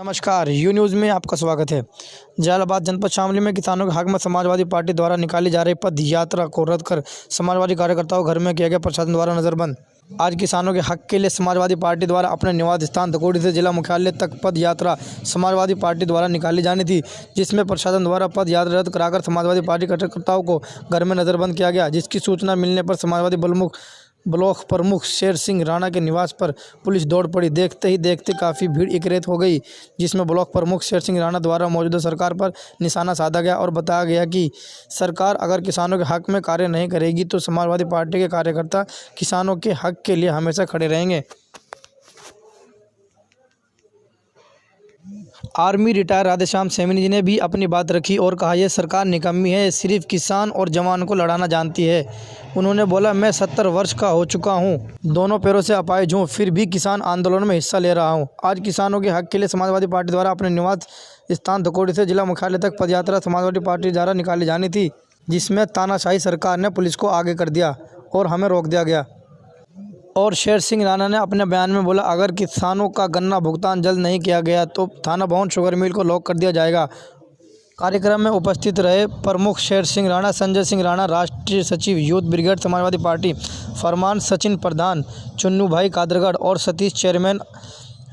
नमस्कार, you news में आपका स्वागत है। जलालाबाद जनपद शामली में किसानों के हक में समाजवादी पार्टी द्वारा निकाली जा रही पद यात्रा को रद्द कर समाजवादी कार्यकर्ताओं को घर में किया गया प्रशासन द्वारा नजरबंद। आज किसानों के हक के लिए समाजवादी पार्टी द्वारा अपने निवास स्थान धकोड़ी से जिला मुख्यालय तक पद यात्रा समाजवादी पार्टी द्वारा निकाली जानी थी, जिसमें प्रशासन द्वारा पद यात्रा रद्द कराकर समाजवादी पार्टी कार्यकर्ताओं को घर में नजरबंद किया गया। जिसकी सूचना मिलने पर समाजवादी ब्लॉक प्रमुख शेर सिंह राणा के निवास पर पुलिस दौड़ पड़ी। देखते ही देखते काफ़ी भीड़ एकत्रित हो गई, जिसमें ब्लॉक प्रमुख शेर सिंह राणा द्वारा मौजूदा सरकार पर निशाना साधा गया और बताया गया कि सरकार अगर किसानों के हक में कार्य नहीं करेगी तो समाजवादी पार्टी के कार्यकर्ता किसानों के हक के लिए हमेशा खड़े रहेंगे। आर्मी रिटायर राधेश्याम सैनी जी ने भी अपनी बात रखी और कहा, यह सरकार निकम्मी है, सिर्फ किसान और जवान को लड़ाना जानती है। उन्होंने बोला, मैं 70 वर्ष का हो चुका हूँ, दोनों पैरों से अपाहिज हूँ, फिर भी किसान आंदोलन में हिस्सा ले रहा हूँ। आज किसानों के हक के लिए समाजवादी पार्टी द्वारा अपने निवास स्थान धकोड़ी से जिला मुख्यालय तक पदयात्रा समाजवादी पार्टी द्वारा निकाली जानी थी, जिसमें तानाशाही सरकार ने पुलिस को आगे कर दिया और हमें रोक दिया गया। और शेर सिंह राणा ने अपने बयान में बोला, अगर किसानों का गन्ना भुगतान जल्द नहीं किया गया तो थाना भवन शुगर मिल को लॉक कर दिया जाएगा। कार्यक्रम में उपस्थित रहे प्रमुख शेर सिंह राणा, संजय सिंह राणा, राष्ट्रीय सचिव यूथ ब्रिगेड समाजवादी पार्टी, फरमान सचिन प्रधान, चुन्नू भाई कादरगढ़ और Satish chairman,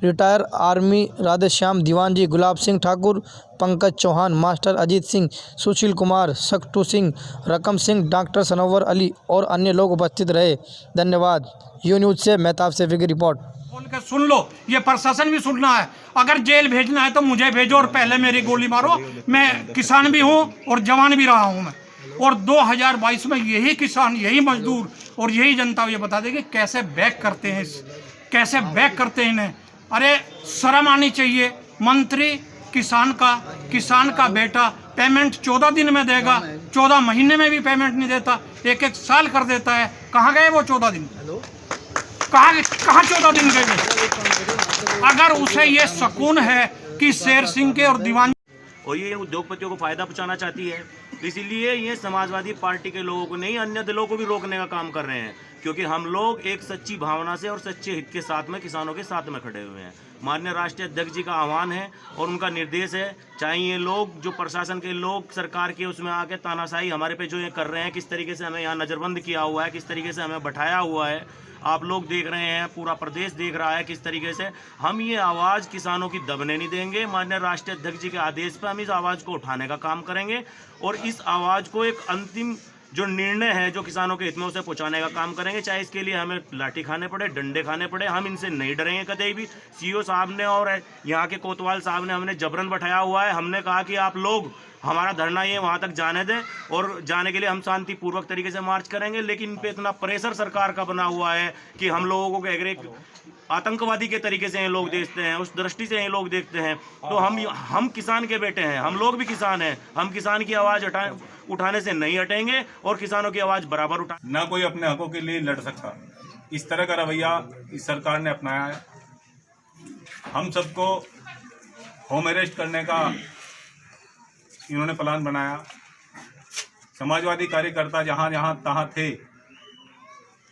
retire army Radheshyam Diwan ji, Gulab Singh Thakur, Pankaj Chauhan, master Ajit Singh, Sushil Kumar, Saktu Singh, Rakam Singh, doctor सनोवर अली और अन्य लोग उपस्थित रहे। धन्यवाद। यू न्यूज़ से मेहताब सैफी की रिपोर्ट। बोल के सुन लो, ये प्रशासन भी सुनना है। अगर जेल भेजना है तो मुझे भेजो और पहले मेरी गोली मारो। मैं किसान भी हूँ और जवान भी रहा हूँ मैं, और 2022 में यही किसान, यही मजदूर और यही जनता ये बता देगी कैसे बैक करते हैं, कैसे बैक करते हैं इन्हें। अरे शर्म आनी चाहिए। मंत्री किसान का बेटा पेमेंट 14 दिन में देगा, 14 महीने में भी पेमेंट नहीं देता, एक साल कर देता है। कहाँ गए वो 14 दिन? कहाँ 14 दिन गए? अगर उसे ये सुकून है कि शेर सिंह के और दीवान और ये उद्योगपतियों को फायदा पहुंचाना चाहती है, इसीलिए ये समाजवादी पार्टी के लोगों को नहीं, अन्य दलों को भी रोकने का काम कर रहे हैं। क्योंकि हम लोग एक सच्ची भावना से और सच्चे हित के साथ में किसानों के साथ में खड़े हुए हैं। माननीय राष्ट्रीय अध्यक्ष जी का आह्वान है और उनका निर्देश है, चाहे ये लोग जो प्रशासन के लोग सरकार के उसमें आके तानाशाही हमारे पे जो ये कर रहे हैं, किस तरीके से हमें यहाँ नज़रबंद किया हुआ है, किस तरीके से हमें बैठाया हुआ है, आप लोग देख रहे हैं, पूरा प्रदेश देख रहा है किस तरीके से। हम ये आवाज़ किसानों की दबने नहीं देंगे। माननीय राष्ट्रीय अध्यक्ष जी के आदेश पर हम इस आवाज़ को उठाने का काम करेंगे और इस आवाज़ को एक अंतिम जो निर्णय है जो किसानों के हित में उसे पहुंचाने का काम करेंगे। चाहे इसके लिए हमें लाठी खाने पड़े, डंडे खाने पड़े, हम इनसे नहीं डरेंगे कभी भी। सीओ साहब ने और यहाँ के कोतवाल साहब ने हमने जबरन बैठाया हुआ है। हमने कहा कि आप लोग हमारा धरना ये वहाँ तक जाने दें, और जाने के लिए हम शांतिपूर्वक तरीके से मार्च करेंगे। लेकिन इन पे इतना प्रेशर सरकार का बना हुआ है कि हम लोगों को एक आतंकवादी के तरीके से ये लोग देखते हैं, उस दृष्टि से ये लोग देखते हैं। तो हम किसान के बेटे हैं, हम लोग भी किसान हैं। हम किसान की आवाज़ उठाने से नहीं हटेंगे और किसानों की आवाज़ बराबर उठा। ना कोई अपने हकों के लिए लड़ सकता, इस तरह का रवैया इस सरकार ने अपनाया है। हम सबको होम अरेस्ट करने का इन्होंने प्लान बनाया। समाजवादी कार्यकर्ता जहाँ जहाँ तहाँ थे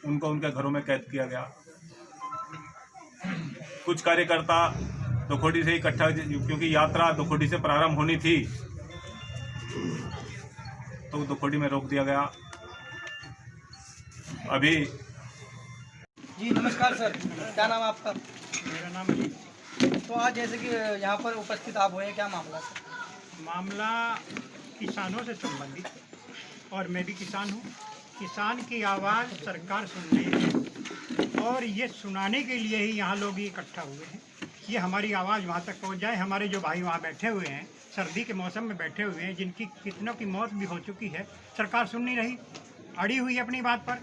उनको उनके घरों में कैद किया गया। कुछ कार्यकर्ता धकोड़ी से इकट्ठा, क्योंकि यात्रा धकोड़ी से प्रारंभ होनी थी तो धकोड़ी में रोक दिया गया। अभी जी नमस्कार सर, क्या नाम है आपका? मेरा नाम है। तो आज जैसे कि यहाँ पर उपस्थित आप हुए, क्या मामला सर? मामला किसानों से संबंधित है और मैं भी किसान हूँ। किसान की आवाज़ सरकार सुन रही है और ये सुनाने के लिए ही यहाँ लोग इकट्ठा हुए हैं। ये हमारी आवाज़ वहाँ तक पहुँच जाए। हमारे जो भाई वहाँ बैठे हुए हैं, सर्दी के मौसम में बैठे हुए हैं, जिनकी कितनों की मौत भी हो चुकी है, सरकार सुन नहीं रही, अड़ी हुई है अपनी बात पर।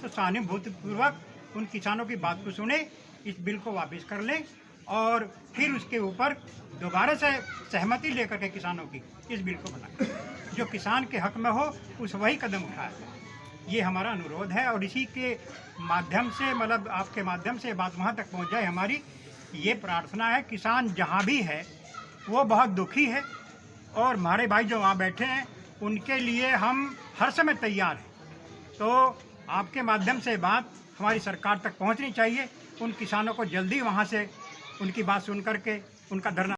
तो सहानुभूतिपूर्वक उन किसानों की बात को सुने, इस बिल को वापस कर लें और फिर उसके ऊपर दोबारा से सहमति लेकर के किसानों की इस बिल को बनाएं। जो किसान के हक में हो उस वही कदम उठाए। ये हमारा अनुरोध है और इसी के माध्यम से, मतलब आपके माध्यम से बात वहाँ तक पहुँच जाए। हमारी ये प्रार्थना है, किसान जहाँ भी है वो बहुत दुखी है और हमारे भाई जो वहाँ बैठे हैं उनके लिए हम हर समय तैयार हैं। तो आपके माध्यम से बात हमारी सरकार तक पहुँचनी चाहिए। उन किसानों को जल्दी वहाँ से उनकी बात सुन करके उनका धरना